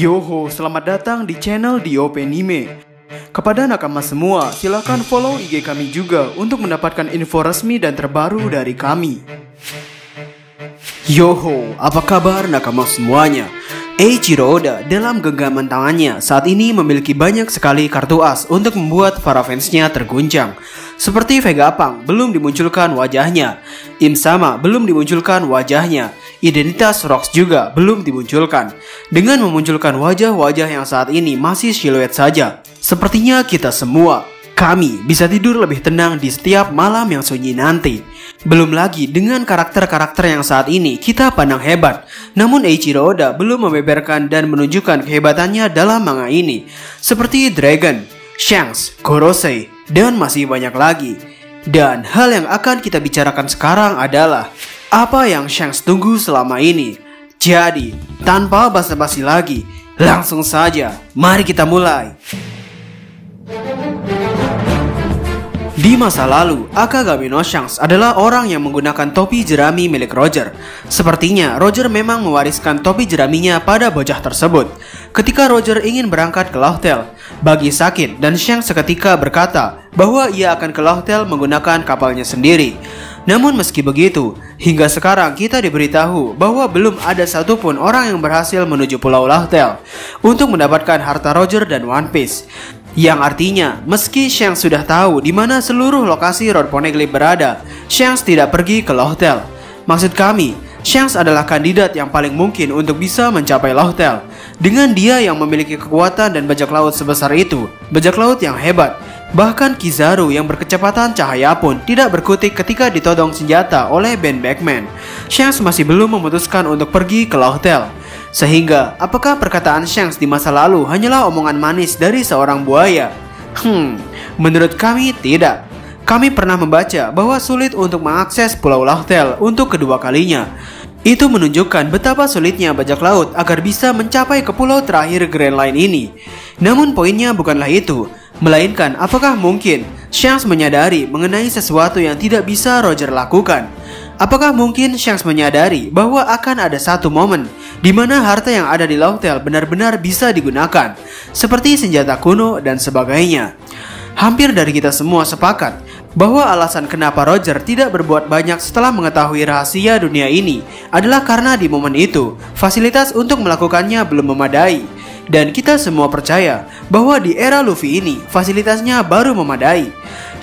Yoho, selamat datang di channel DOP Anime. Kepada nakama semua, silahkan follow IG kami juga untuk mendapatkan info resmi dan terbaru dari kami. Yoho, apa kabar nakama semuanya? Eiichiro Oda dalam genggaman tangannya saat ini memiliki banyak sekali kartu as untuk membuat para fansnya terguncang. Seperti Vega Pang belum dimunculkan wajahnya, Im Sama belum dimunculkan wajahnya, identitas Rocks juga belum dimunculkan. Dengan memunculkan wajah-wajah yang saat ini masih siluet saja, sepertinya kita semua, kami bisa tidur lebih tenang di setiap malam yang sunyi nanti. Belum lagi dengan karakter-karakter yang saat ini kita pandang hebat, namun Eiichiro Oda belum membeberkan dan menunjukkan kehebatannya dalam manga ini, seperti Dragon, Shanks, Gorosei, dan masih banyak lagi. Dan hal yang akan kita bicarakan sekarang adalah apa yang Shanks tunggu selama ini. Jadi, tanpa basa-basi lagi, langsung saja, mari kita mulai. Di masa lalu, Akagami no Shanks adalah orang yang menggunakan topi jerami milik Roger. Sepertinya Roger memang mewariskan topi jeraminya pada bocah tersebut. Ketika Roger ingin berangkat ke Laughdale, Buggy sakit dan Shanks seketika berkata bahwa ia akan ke Laughdale menggunakan kapalnya sendiri. Namun meski begitu, hingga sekarang kita diberitahu bahwa belum ada satupun orang yang berhasil menuju Pulau Laughdale untuk mendapatkan harta Roger dan One Piece. Yang artinya, meski Shanks sudah tahu di mana seluruh lokasi Road Poneglyph berada, Shanks tidak pergi ke Laughdale. Maksud kami, Shanks adalah kandidat yang paling mungkin untuk bisa mencapai Laughdale. Dengan dia yang memiliki kekuatan dan bajak laut sebesar itu, bajak laut yang hebat. Bahkan Kizaru yang berkecepatan cahaya pun tidak berkutik ketika ditodong senjata oleh Ben Beckman. Shanks masih belum memutuskan untuk pergi ke Laughdale. Sehingga, apakah perkataan Shanks di masa lalu hanyalah omongan manis dari seorang buaya? Menurut kami tidak. Kami pernah membaca bahwa sulit untuk mengakses Pulau Laughdale untuk kedua kalinya. Itu menunjukkan betapa sulitnya bajak laut agar bisa mencapai ke pulau terakhir Grand Line ini. Namun poinnya bukanlah itu, melainkan apakah mungkin Shanks menyadari mengenai sesuatu yang tidak bisa Roger lakukan? Apakah mungkin Shanks menyadari bahwa akan ada satu momen di mana harta yang ada di Laughdale benar-benar bisa digunakan, seperti senjata kuno dan sebagainya? Hampir dari kita semua sepakat bahwa alasan kenapa Roger tidak berbuat banyak setelah mengetahui rahasia dunia ini adalah karena di momen itu, fasilitas untuk melakukannya belum memadai. Dan kita semua percaya bahwa di era Luffy ini, fasilitasnya baru memadai.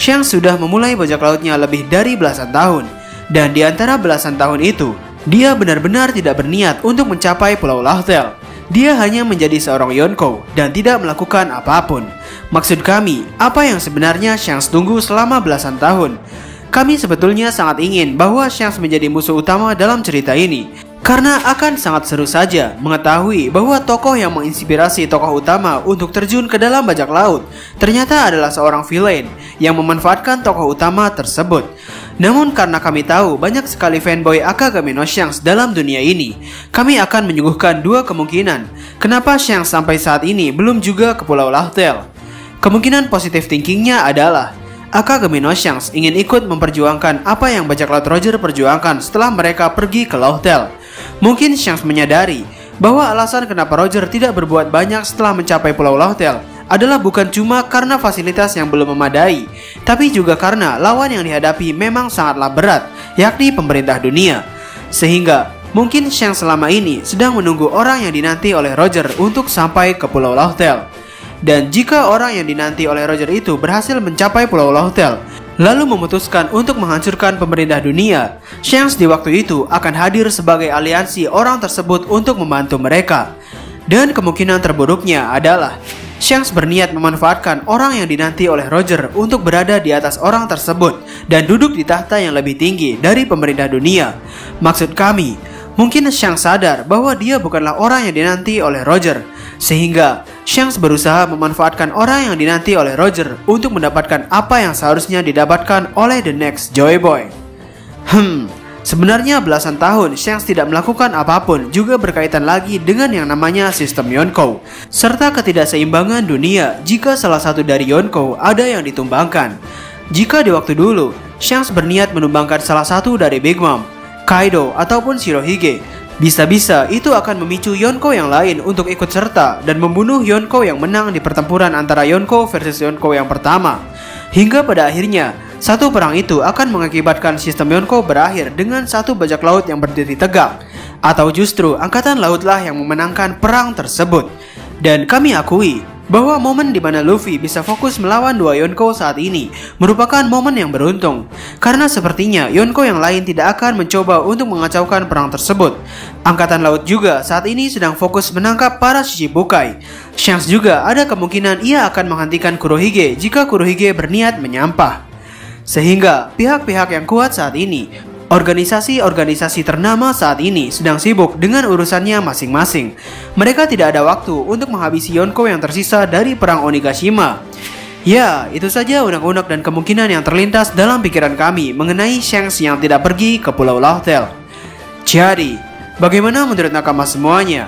Shanks sudah memulai bajak lautnya lebih dari belasan tahun. Dan di antara belasan tahun itu, dia benar-benar tidak berniat untuk mencapai Pulau Laughdale. Dia hanya menjadi seorang Yonkou dan tidak melakukan apapun. Maksud kami, apa yang sebenarnya Shanks tunggu selama belasan tahun? Kami sebetulnya sangat ingin bahwa Shanks menjadi musuh utama dalam cerita ini, karena akan sangat seru saja mengetahui bahwa tokoh yang menginspirasi tokoh utama untuk terjun ke dalam bajak laut ternyata adalah seorang villain yang memanfaatkan tokoh utama tersebut. Namun karena kami tahu banyak sekali fanboy Akagami no Shanks dalam dunia ini, kami akan menyuguhkan dua kemungkinan kenapa Shanks sampai saat ini belum juga ke Pulau Laughdale. Kemungkinan positif thinkingnya adalah Akagami no Shanks ingin ikut memperjuangkan apa yang bajak laut Roger perjuangkan setelah mereka pergi ke Laughdale. Mungkin Shanks menyadari bahwa alasan kenapa Roger tidak berbuat banyak setelah mencapai Pulau Laughdale adalah bukan cuma karena fasilitas yang belum memadai, tapi juga karena lawan yang dihadapi memang sangatlah berat, yakni pemerintah dunia. Sehingga mungkin Shanks selama ini sedang menunggu orang yang dinanti oleh Roger untuk sampai ke Pulau Laughdale. Dan jika orang yang dinanti oleh Roger itu berhasil mencapai Pulau Laughdale, lalu memutuskan untuk menghancurkan pemerintah dunia, Shanks di waktu itu akan hadir sebagai aliansi orang tersebut untuk membantu mereka. Dan kemungkinan terburuknya adalah Shanks berniat memanfaatkan orang yang dinanti oleh Roger untuk berada di atas orang tersebut dan duduk di tahta yang lebih tinggi dari pemerintah dunia. Maksud kami, mungkin Shanks sadar bahwa dia bukanlah orang yang dinanti oleh Roger, sehingga Shanks berusaha memanfaatkan orang yang dinanti oleh Roger untuk mendapatkan apa yang seharusnya didapatkan oleh The Next Joy Boy. Sebenarnya belasan tahun Shanks tidak melakukan apapun juga berkaitan lagi dengan yang namanya sistem Yonkou, serta ketidakseimbangan dunia jika salah satu dari Yonkou ada yang ditumbangkan. Jika di waktu dulu, Shanks berniat menumbangkan salah satu dari Big Mom, Kaido ataupun Shirohige, Bisa-bisa itu akan memicu Yonko yang lain untuk ikut serta dan membunuh Yonko yang menang di pertempuran antara Yonko versus Yonko yang pertama. Hingga pada akhirnya, satu perang itu akan mengakibatkan sistem Yonko berakhir dengan satu bajak laut yang berdiri tegak. Atau justru angkatan lautlah yang memenangkan perang tersebut. Dan kami akui bahwa momen di mana Luffy bisa fokus melawan dua Yonko saat ini merupakan momen yang beruntung, karena sepertinya Yonko yang lain tidak akan mencoba untuk mengacaukan perang tersebut. Angkatan laut juga saat ini sedang fokus menangkap para Shichibukai. Shanks juga ada kemungkinan ia akan menghentikan Kurohige jika Kurohige berniat menyampah. Sehingga pihak-pihak yang kuat saat ini, organisasi-organisasi ternama saat ini sedang sibuk dengan urusannya masing-masing. Mereka tidak ada waktu untuk menghabisi Yonko yang tersisa dari perang Onigashima. Ya, itu saja unek-unek dan kemungkinan yang terlintas dalam pikiran kami mengenai Shanks yang tidak pergi ke Pulau Laurel. Jadi, bagaimana menurut nakama semuanya?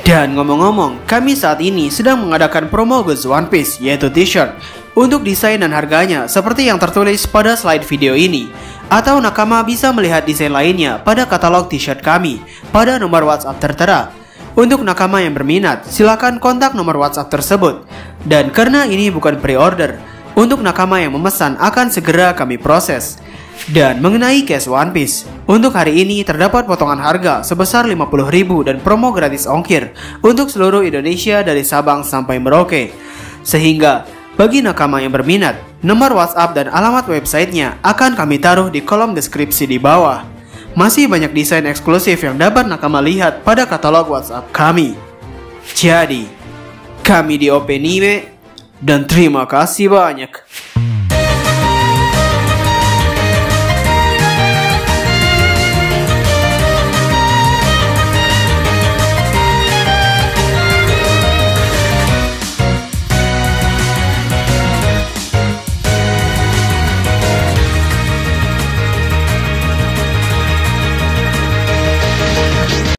Dan ngomong-ngomong, kami saat ini sedang mengadakan promo goods One Piece, yaitu t-shirt. Untuk desain dan harganya seperti yang tertulis pada slide video ini. Atau nakama bisa melihat desain lainnya pada katalog t-shirt kami pada nomor WhatsApp tertera. Untuk nakama yang berminat, silakan kontak nomor WhatsApp tersebut. Dan karena ini bukan pre-order, untuk nakama yang memesan akan segera kami proses. Dan mengenai cash One Piece, untuk hari ini terdapat potongan harga sebesar 50.000 dan promo gratis ongkir untuk seluruh Indonesia dari Sabang sampai Merauke. Sehingga bagi nakama yang berminat, nomor WhatsApp dan alamat websitenya akan kami taruh di kolom deskripsi di bawah. Masih banyak desain eksklusif yang dapat nakama lihat pada katalog WhatsApp kami. Jadi, kami di Openime, dan terima kasih banyak.